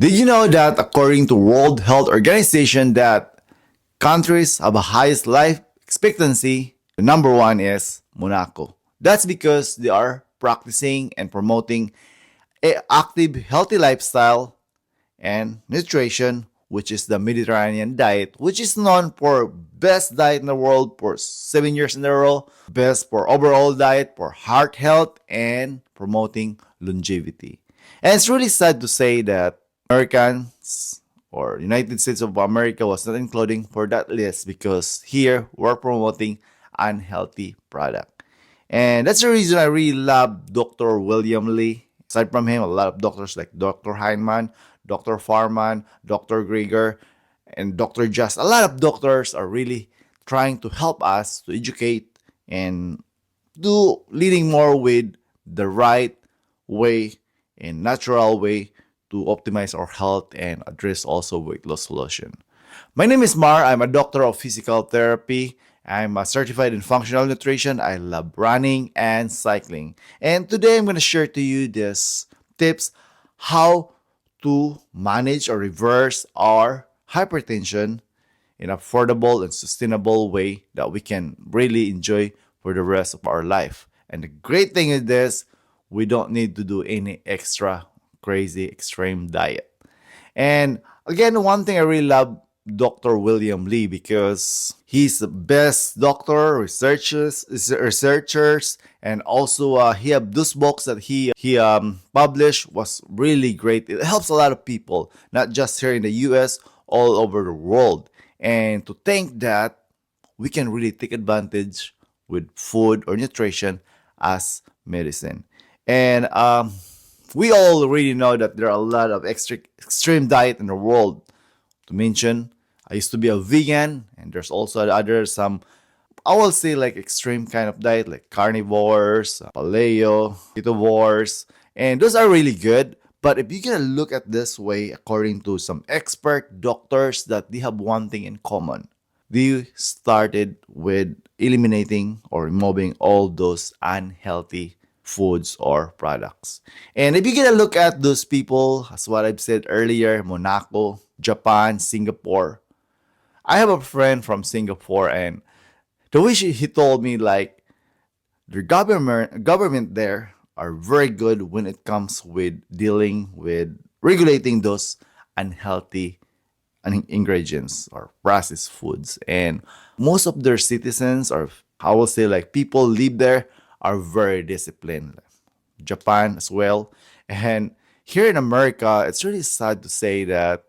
Did you know that according to World Health Organization that countries have a highest life expectancy? The number one is Monaco. That's because they are practicing and promoting a active healthy lifestyle and nutrition, which is the Mediterranean diet, which is known for best diet in the world for 7 years in a row, best for overall diet, for heart health, and promoting longevity. And it's really sad to say that Americans or United States of America was not including for that list because here we're promoting unhealthy product. And that's the reason I really love Dr. William Lee. Aside from him, a lot of doctors like Dr. Hyman, Dr. Farman, Dr. Grieger, and Dr. Just. A lot of doctors are really trying to help us to educate and do leading more with the right way and natural way to optimize our health and address also weight loss solution. My name is Mar. I'm a doctor of physical therapy. I'm a certified in functional nutrition. I love running and cycling. And today I'm going to share to you these tips how to manage or reverse our hypertension in an affordable and sustainable way that we can really enjoy for the rest of our life. And the great thing is this, we don't need to do any extra crazy extreme diet. And again, one thing I really love Dr. William Lee because he's the best doctor, researchers, and also he have those books that he published was really great. It helps a lot of people, not just here in the U.S., all over the world. And to think that we can really take advantage with food or nutrition as medicine. And we all already know that there are a lot of extreme diet in the world. To mention, I used to be a vegan, and there's also other some I will say like extreme kind of diet like carnivores, paleo, ketovores, and those are really good. But if you can look at this way, according to some expert doctors, that they have one thing in common. They started with eliminating or removing all those unhealthy foods or products. And if you get a look at those people, as what I've said earlier, Monaco, Japan, Singapore. I have a friend from Singapore, and the way he told me like the government there are very good when it comes with dealing with regulating those unhealthy ingredients or processed foods. And most of their citizens, or I will say like people live there, are very disciplined. Japan as well. And here in America, it's really sad to say that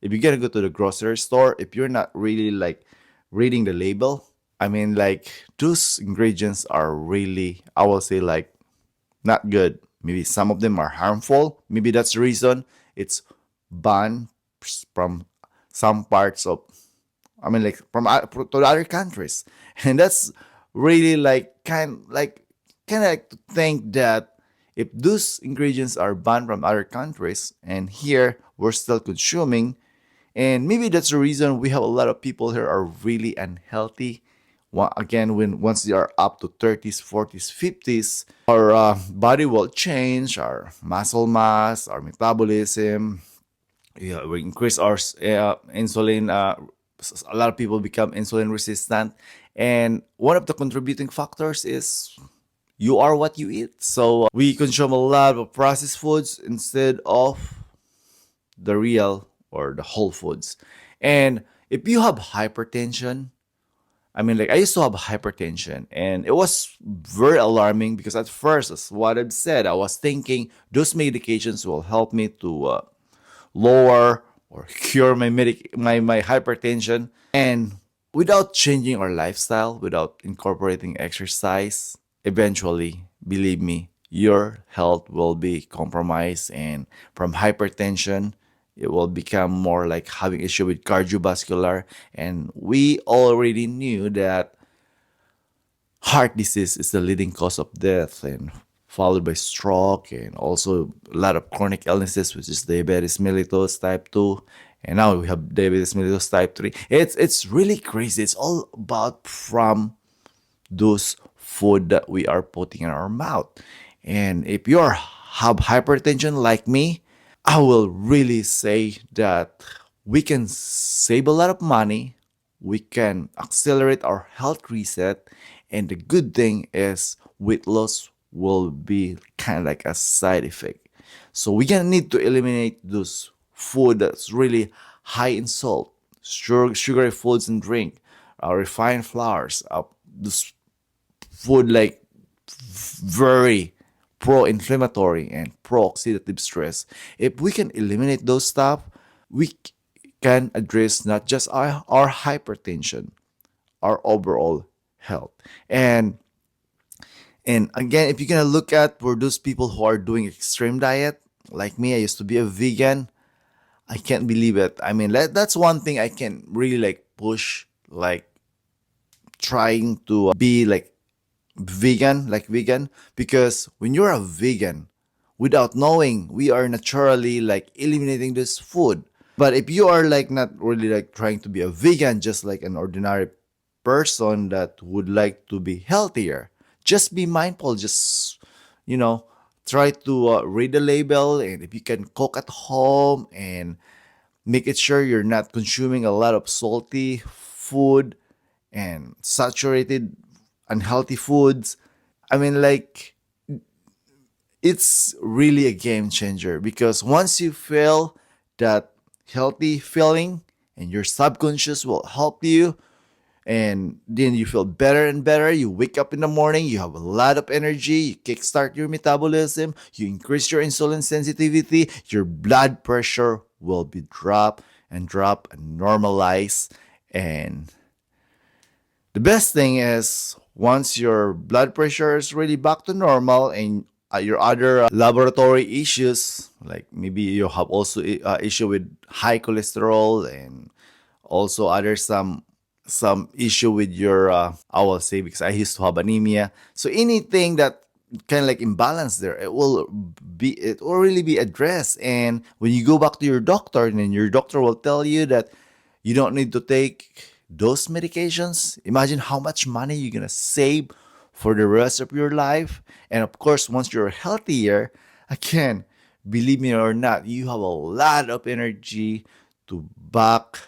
if you're gonna go to the grocery store, if you're not really like reading the label, I mean like those ingredients are really, I will say like not good. Maybe some of them are harmful. Maybe that's the reason it's banned from some parts of, I mean, like from to other countries, and that's really like kind of like to think that if those ingredients are banned from other countries, and here we're still consuming, and maybe that's the reason we have a lot of people here are really unhealthy. Again, when once they are up to 30s, 40s, 50s, our body will change, our muscle mass, our metabolism, yeah, we increase our insulin. A lot of people become insulin resistant, and one of the contributing factors is you are what you eat. So we consume a lot of processed foods instead of the real or the whole foods. And if you have hypertension, I mean, like I used to have hypertension, and it was very alarming because at first, as what I've said, I was thinking those medications will help me to lower or cure my hypertension. And without changing our lifestyle, without incorporating exercise, eventually, believe me, your health will be compromised. And from hypertension, it will become more like having issue with cardiovascular. And we already knew that heart disease is the leading cause of death, and followed by stroke, and also a lot of chronic illnesses, which is diabetes mellitus type 2, and now we have diabetes mellitus type 3. It's really crazy. It's all about from those food that we are putting in our mouth. And if you have hypertension like me, I will really say that we can save a lot of money, we can accelerate our health reset, and the good thing is weight loss will be kind of like a side effect. So we're gonna need to eliminate those food that's really high in salt, sugary foods and drink, refined flours, this food like very pro-inflammatory and pro-oxidative stress. If we can eliminate those stuff, we can address not just our hypertension, our overall health. And again, if you're gonna look at for those people who are doing extreme diet, like me, I used to be a vegan. I can't believe it. I mean, that's one thing I can really like push, like trying to be like vegan, because when you're a vegan, without knowing, we are naturally like eliminating this food. But if you are like not really like trying to be a vegan, just like an ordinary person that would like to be healthier, just be mindful. Just, you know, try to read the label, and if you can cook at home and make it sure you're not consuming a lot of salty food and saturated unhealthy foods. I mean, like, it's really a game changer, because once you feel that healthy feeling, and your subconscious will help you, and then you feel better and better. You wake up in the morning, you have a lot of energy, you kickstart your metabolism, you increase your insulin sensitivity, your blood pressure will be drop and normalize. And the best thing is, once your blood pressure is really back to normal, and your other laboratory issues, like maybe you have also issue with high cholesterol, and also other some issue with your I will say, because I used to have anemia. So anything that kind of like imbalance there, it will really be addressed. And when you go back to your doctor, then your doctor will tell you that you don't need to take those medications. Imagine how much money you're gonna save for the rest of your life. And of course, once you're healthier, again, believe me or not, you have a lot of energy to back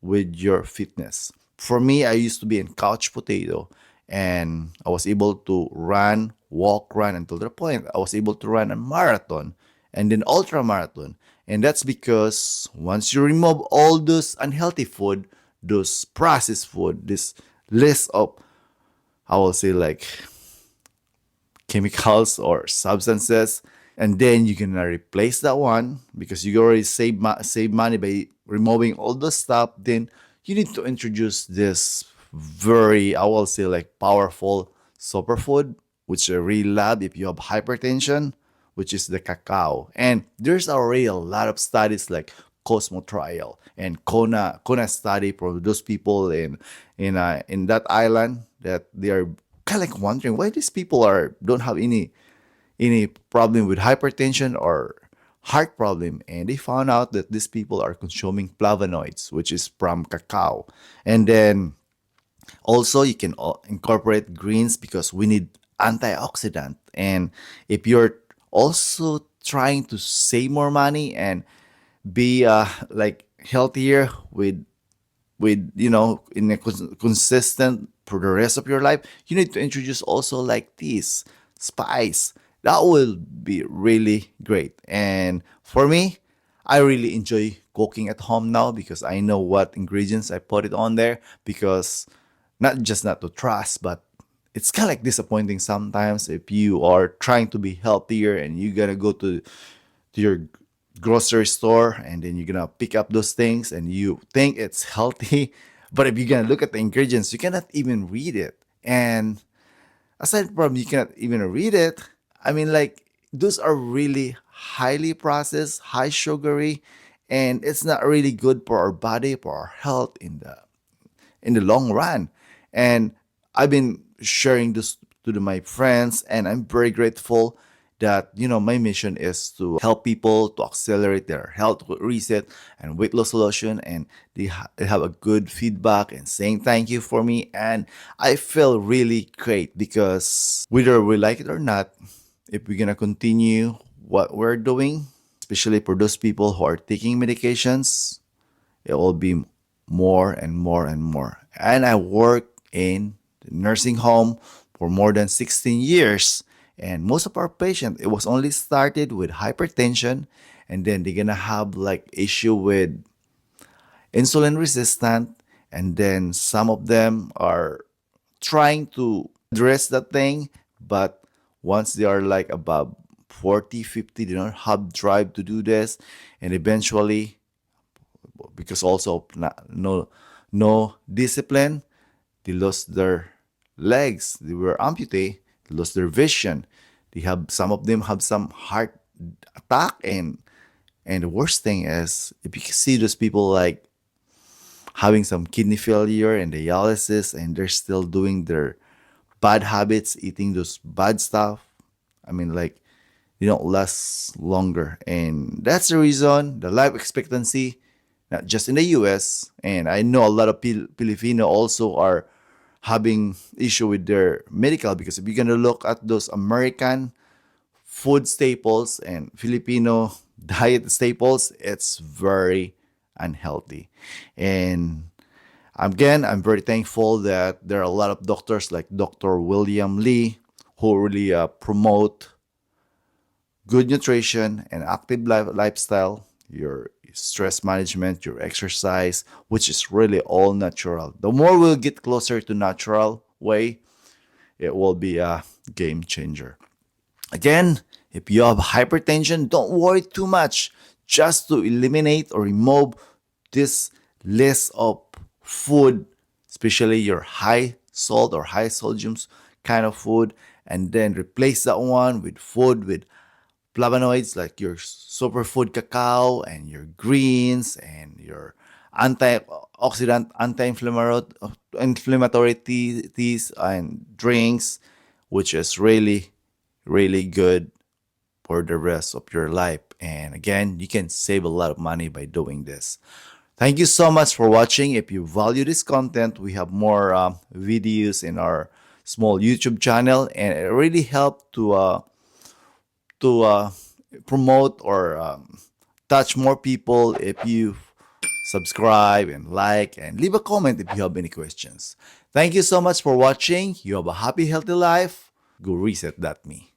with your fitness. For me, I used to be in couch potato, and I was able to run until the point I was able to run a marathon and then ultra marathon. And that's because once you remove all those unhealthy food, those processed food, this list of, I will say, like chemicals or substances, and then you can replace that one, because you already save money by removing all the stuff. Then you need to introduce this very, I will say, like powerful superfood, which I really love if you have hypertension, which is the cacao. And there's already a lot of studies like Cosmo trial and Kona study for those people in that island, that they are kind of like wondering why these people are don't have any problem with hypertension or heart problem. And they found out that these people are consuming flavonoids, which is from cacao. And then also you can incorporate greens, because we need antioxidant. And if you're also trying to save more money and be like healthier with in a consistent for the rest of your life, you need to introduce also like this spice. That will be really great. And for me, I really enjoy cooking at home now, because I know what ingredients I put it on there. Because not just not to trust, but it's kind of like disappointing sometimes if you are trying to be healthier and you gotta go to your grocery store, and then you're gonna pick up those things and you think it's healthy. But if you're gonna look at the ingredients, you cannot even read it. And aside from you cannot even read it, I mean, like, those are really highly processed, high sugary, and it's not really good for our body, for our health in the long run. And I've been sharing this to my friends, and I'm very grateful that my mission is to help people to accelerate their health reset and weight loss solution. And they have a good feedback and saying thank you for me, and I feel really great, because whether we like it or not, if we're gonna continue what we're doing, especially for those people who are taking medications, it will be more and more and more. And I worked in the nursing home for more than 16 years. And most of our patients, it was only started with hypertension, and then they're gonna have like issue with insulin resistant, and then some of them are trying to address that thing, but once they are like above 40, 50, they don't have drive to do this, and eventually, because also of no discipline, they lost their legs, they were amputee, they lost their vision, they have some of them have some heart attack, and the worst thing is if you see those people like having some kidney failure and dialysis, and they're still doing their bad habits, eating those bad stuff. I mean, like, they don't last longer. And that's the reason the life expectancy, not just in the US, and I know a lot of Filipino also are having issue with their medical, because if you're going to look at those American food staples and Filipino diet staples, it's very unhealthy. And again, I'm very thankful that there are a lot of doctors like Dr. William Lee who really promote good nutrition and active lifestyle, your stress management, your exercise, which is really all natural. The more we'll get closer to natural way, it will be a game changer. Again, if you have hypertension, don't worry too much. Just to eliminate or remove this list of food, especially your high salt or high sodium kind of food, and then replace that one with food with flavonoids like your superfood cacao and your greens and your antioxidant, anti-inflammatory teas and drinks, which is really, really good for the rest of your life. And again, you can save a lot of money by doing this. Thank you so much for watching. If you value this content, we have more videos in our small YouTube channel, and it really helped to promote or touch more people if you subscribe and like and leave a comment if you have any questions. Thank you so much for watching. You have a happy, healthy life. Go reset that me.